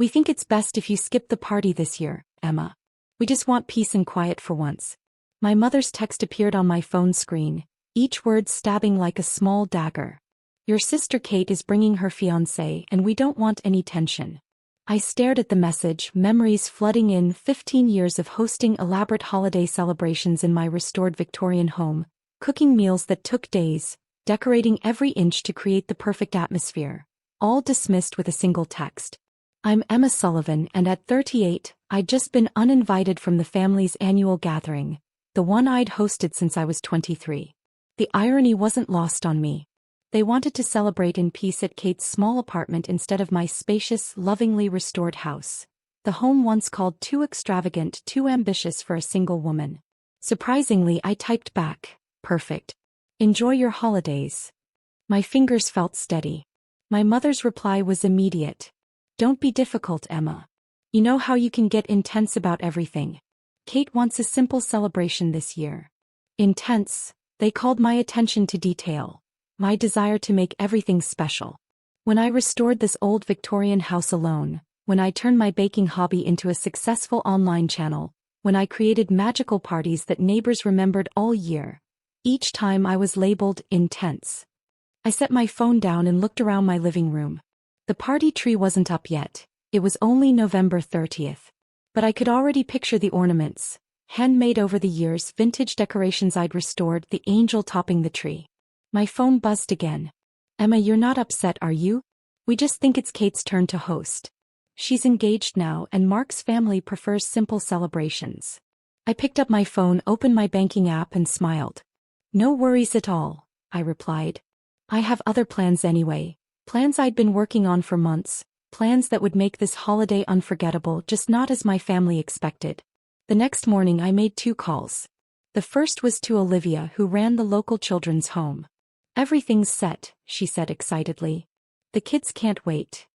We think it's best if you skip the party this year, Emma. We just want peace and quiet for once. My mother's text appeared on my phone screen, each word stabbing like a small dagger. Your sister Kate is bringing her fiancé and we don't want any tension. I stared at the message, memories flooding in. 15 years of hosting elaborate holiday celebrations in my restored Victorian home, cooking meals that took days, decorating every inch to create the perfect atmosphere, all dismissed with a single text. I'm Emma Sullivan and at 38, I'd just been uninvited from the family's annual gathering, the one I'd hosted since I was 23. The irony wasn't lost on me. They wanted to celebrate in peace at Kate's small apartment instead of my spacious, lovingly restored house. The home once called too extravagant, too ambitious for a single woman. Surprisingly, I typed back, perfect. Enjoy your holidays. My fingers felt steady. My mother's reply was immediate. Don't be difficult, Emma. You know how you can get intense about everything. Kate wants a simple celebration this year. Intense, they called my attention to detail. My desire to make everything special. When I restored this old Victorian house alone, when I turned my baking hobby into a successful online channel, when I created magical parties that neighbors remembered all year, each time I was labeled intense. I set my phone down and looked around my living room. The party tree wasn't up yet, it was only November 30th. But I could already picture the ornaments, handmade over the years, vintage decorations I'd restored, the angel topping the tree. My phone buzzed again. Emma, you're not upset, are you? We just think it's Kate's turn to host. She's engaged now and Mark's family prefers simple celebrations. I picked up my phone, opened my banking app and smiled. No worries at all, I replied. I have other plans anyway, plans I'd been working on for months, plans that would make this holiday unforgettable, just not as my family expected. The next morning I made 2 calls. The first was to Olivia, who ran the local children's home. Everything's set, she said excitedly. The kids can't wait.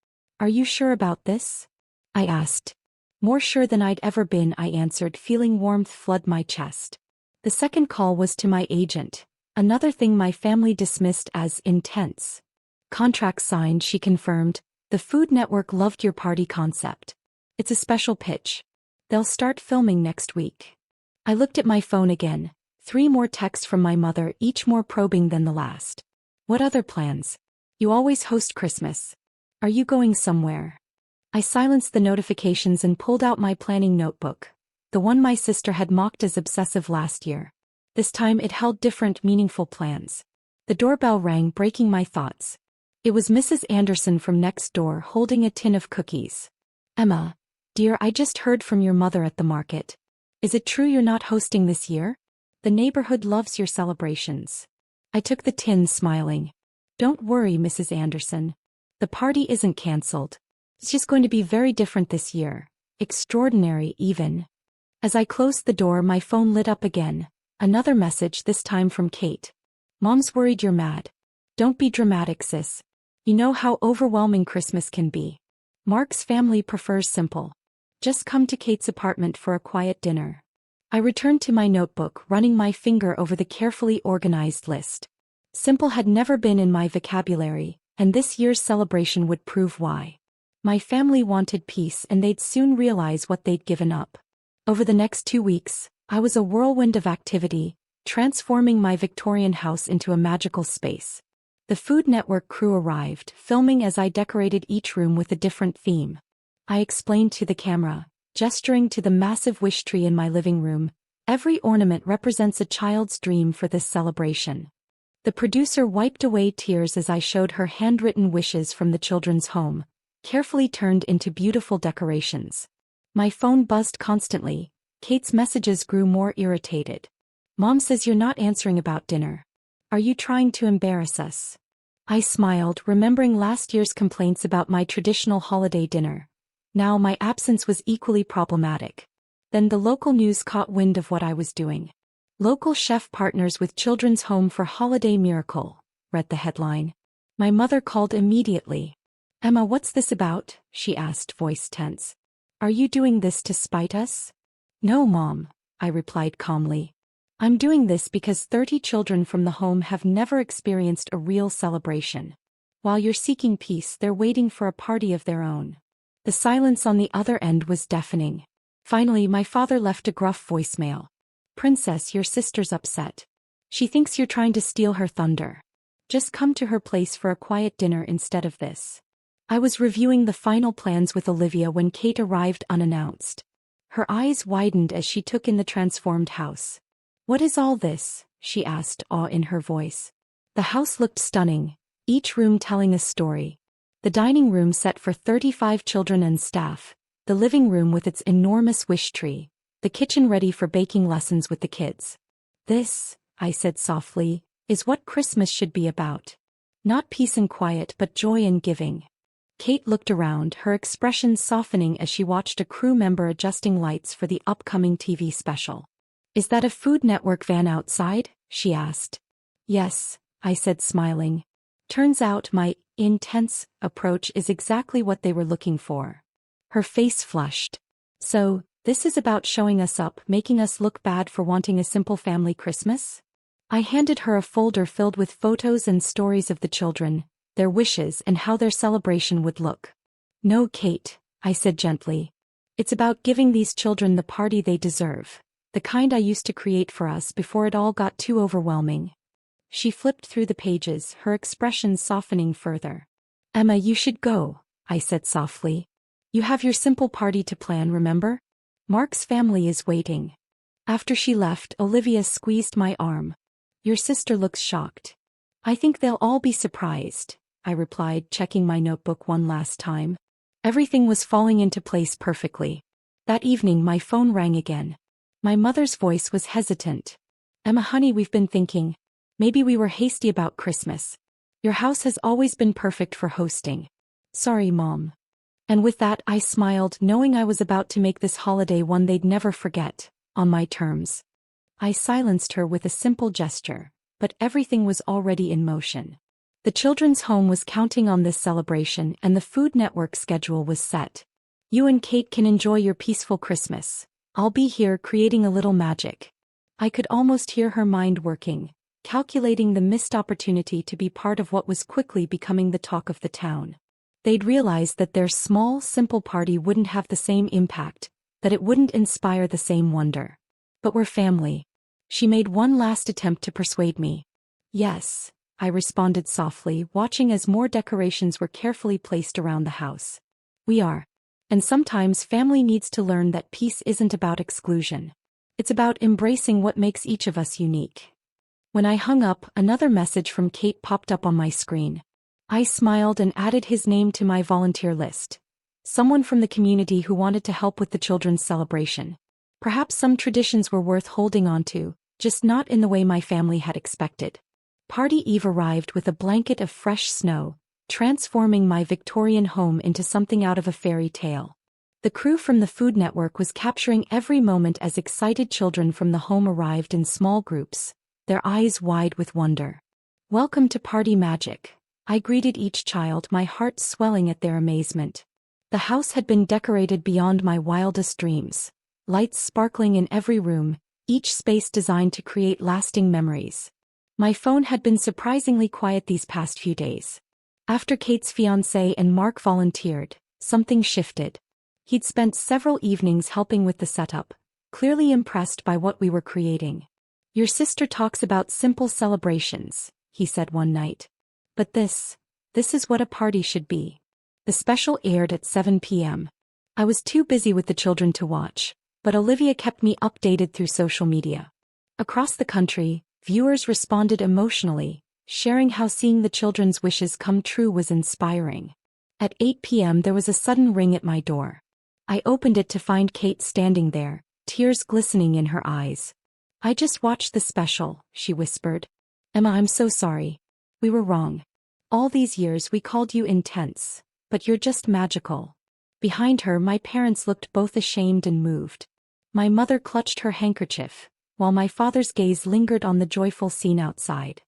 Are you sure about this? I asked. More sure than I'd ever been, I answered, feeling warmth flood my chest. The second call was to my agent, another thing my family dismissed as intense. Contract signed, she confirmed. The Food Network loved your party concept. It's a special pitch. They'll start filming next week. I looked at my phone again. 3 more texts from my mother, each more probing than the last. What other plans? You always host Christmas. Are you going somewhere? I silenced the notifications and pulled out my planning notebook, the one my sister had mocked as obsessive last year. This time it held different, meaningful plans. The doorbell rang, breaking my thoughts. It was Mrs. Anderson from next door, holding a tin of cookies. Emma, dear, I just heard from your mother at the market. Is it true you're not hosting this year? The neighborhood loves your celebrations. I took the tin, smiling. Don't worry, Mrs. Anderson. The party isn't cancelled. It's just going to be very different this year. Extraordinary, even. As I closed the door, my phone lit up again. Another message, this time from Kate. Mom's worried you're mad. Don't be dramatic, sis. You know how overwhelming Christmas can be. Mark's family prefers simple. Just come to Kate's apartment for a quiet dinner. I returned to my notebook, running my finger over the carefully organized list. Simple had never been in my vocabulary, and this year's celebration would prove why. My family wanted peace and they'd soon realize what they'd given up. Over the next 2 weeks, I was a whirlwind of activity, transforming my Victorian house into a magical space. The Food Network crew arrived, filming as I decorated each room with a different theme. I explained to the camera, gesturing to the massive wish tree in my living room, every ornament represents a child's dream for this celebration. The producer wiped away tears as I showed her handwritten wishes from the children's home, carefully turned into beautiful decorations. My phone buzzed constantly. Kate's messages grew more irritated. Mom says you're not answering about dinner. Are you trying to embarrass us? I smiled, remembering last year's complaints about my traditional holiday dinner. Now my absence was equally problematic. Then the local news caught wind of what I was doing. Local chef partners with children's home for holiday miracle, read the headline. My mother called immediately. Emma, what's this about? She asked, voice tense. Are you doing this to spite us? No, Mom, I replied calmly. I'm doing this because 30 children from the home have never experienced a real celebration. While you're seeking peace, they're waiting for a party of their own. The silence on the other end was deafening. Finally, my father left a gruff voicemail. "Princess, your sister's upset. She thinks you're trying to steal her thunder. Just come to her place for a quiet dinner instead of this." I was reviewing the final plans with Olivia when Kate arrived unannounced. Her eyes widened as she took in the transformed house. "What is all this?" she asked, awe in her voice. The house looked stunning, each room telling a story. The dining room set for 35 children and staff, the living room with its enormous wish tree, the kitchen ready for baking lessons with the kids. "This," I said softly, "is what Christmas should be about. Not peace and quiet but joy and giving." Kate looked around, her expression softening as she watched a crew member adjusting lights for the upcoming TV special. "Is that a Food Network van outside?" she asked. "Yes," I said smiling. Turns out my intense approach is exactly what they were looking for. Her face flushed. "So, this is about showing us up, making us look bad for wanting a simple family Christmas?" I handed her a folder filled with photos and stories of the children, their wishes and how their celebration would look. "No, Kate," I said gently. "It's about giving these children the party they deserve, the kind I used to create for us before it all got too overwhelming." She flipped through the pages, her expression softening further. "Emma, you should go," I said softly. "You have your simple party to plan, remember? Mark's family is waiting." After she left, Olivia squeezed my arm. "Your sister looks shocked." "I think they'll all be surprised," I replied, checking my notebook one last time. Everything was falling into place perfectly. That evening my phone rang again. My mother's voice was hesitant. "Emma honey, we've been thinking. Maybe we were hasty about Christmas. Your house has always been perfect for hosting." "Sorry, Mom." And with that I smiled, knowing I was about to make this holiday one they'd never forget, on my terms. I silenced her with a simple gesture, but everything was already in motion. The children's home was counting on this celebration and the Food Network schedule was set. "You and Kate can enjoy your peaceful Christmas. I'll be here creating a little magic." I could almost hear her mind working, calculating the missed opportunity to be part of what was quickly becoming the talk of the town. They'd realized that their small, simple party wouldn't have the same impact, that it wouldn't inspire the same wonder. "But we're family." She made one last attempt to persuade me. "Yes," I responded softly, watching as more decorations were carefully placed around the house. "We are. And sometimes family needs to learn that peace isn't about exclusion. It's about embracing what makes each of us unique." When I hung up, another message from Kate popped up on my screen. I smiled and added his name to my volunteer list. Someone from the community who wanted to help with the children's celebration. Perhaps some traditions were worth holding on to, just not in the way my family had expected. Party Eve arrived with a blanket of fresh snow, transforming my Victorian home into something out of a fairy tale. The crew from the Food Network was capturing every moment as excited children from the home arrived in small groups, their eyes wide with wonder. "Welcome to Party Magic," I greeted each child, my heart swelling at their amazement. The house had been decorated beyond my wildest dreams, lights sparkling in every room, each space designed to create lasting memories. My phone had been surprisingly quiet these past few days. After Kate's fiancé and Mark volunteered, something shifted. He'd spent several evenings helping with the setup, clearly impressed by what we were creating. "Your sister talks about simple celebrations," he said one night. "But this is what a party should be." The special aired at 7 p.m. I was too busy with the children to watch, but Olivia kept me updated through social media. Across the country, viewers responded emotionally, sharing how seeing the children's wishes come true was inspiring. At 8 p.m. there was a sudden ring at my door. I opened it to find Kate standing there, tears glistening in her eyes. "I just watched the special," she whispered. "Emma, I'm so sorry. We were wrong. All these years we called you intense, but you're just magical." Behind her, my parents looked both ashamed and moved. My mother clutched her handkerchief, while my father's gaze lingered on the joyful scene outside.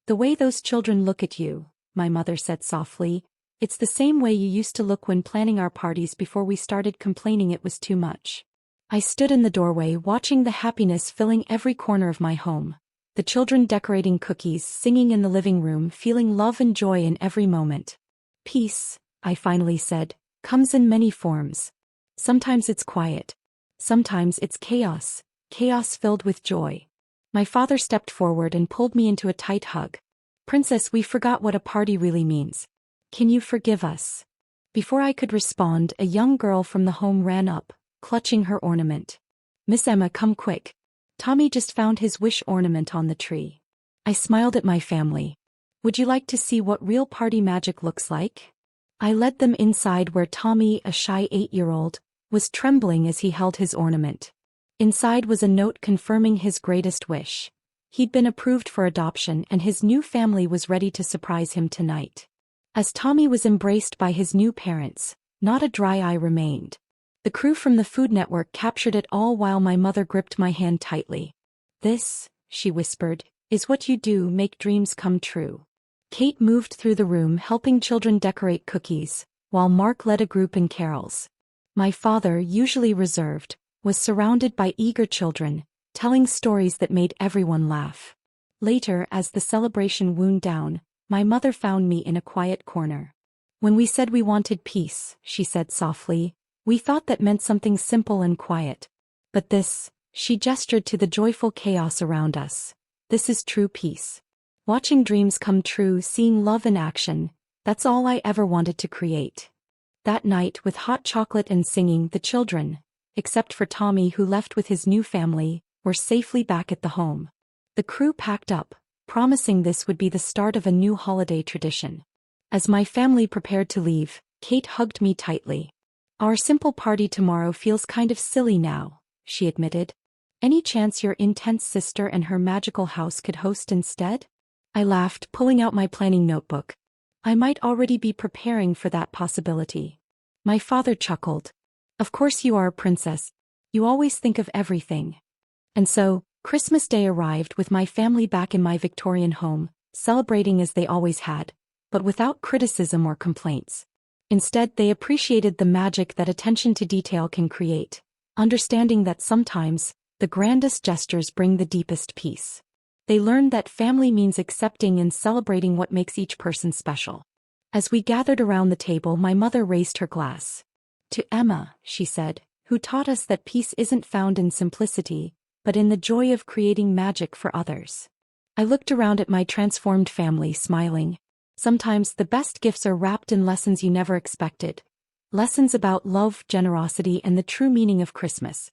"The way those children look at you," my mother said softly, "it's the same way you used to look when planning our parties before we started complaining it was too much." I stood in the doorway, watching the happiness filling every corner of my home. The children decorating cookies, singing in the living room, feeling love and joy in every moment. "Peace," I finally said, comes in many forms. Sometimes it's quiet. Sometimes it's chaos, chaos filled with joy. My father stepped forward and pulled me into a tight hug. Princess, we forgot what a party really means. Can you forgive us? Before I could respond, a young girl from the home ran up, clutching her ornament. Miss Emma, come quick. Tommy just found his wish ornament on the tree. I smiled at my family. Would you like to see what real party magic looks like? I led them inside where Tommy, a shy 8-year-old, was trembling as he held his ornament. Inside was a note confirming his greatest wish. He'd been approved for adoption and his new family was ready to surprise him tonight. As Tommy was embraced by his new parents, not a dry eye remained. The crew from the Food Network captured it all while my mother gripped my hand tightly. This, she whispered, is what you do, make dreams come true. Kate moved through the room helping children decorate cookies, while Mark led a group in carols. My father, usually reserved, was surrounded by eager children, telling stories that made everyone laugh. Later, as the celebration wound down, my mother found me in a quiet corner. When we said we wanted peace, she said softly, we thought that meant something simple and quiet. But this, she gestured to the joyful chaos around us. This is true peace. Watching dreams come true, seeing love in action, that's all I ever wanted to create. That night, with hot chocolate and singing, the children, except for Tommy who left with his new family, were safely back at the home. The crew packed up, promising this would be the start of a new holiday tradition. As my family prepared to leave, Kate hugged me tightly. Our simple party tomorrow feels kind of silly now, she admitted. Any chance your intense sister and her magical house could host instead? I laughed, pulling out my planning notebook. I might already be preparing for that possibility. My father chuckled. Of course you are, princess. You always think of everything. And so, Christmas Day arrived with my family back in my Victorian home, celebrating as they always had, but without criticism or complaints. Instead, they appreciated the magic that attention to detail can create, understanding that sometimes, the grandest gestures bring the deepest peace. They learned that family means accepting and celebrating what makes each person special. As we gathered around the table, my mother raised her glass. To Emma, she said, who taught us that peace isn't found in simplicity, but in the joy of creating magic for others. I looked around at my transformed family, smiling. Sometimes the best gifts are wrapped in lessons you never expected. Lessons about love, generosity, and the true meaning of Christmas.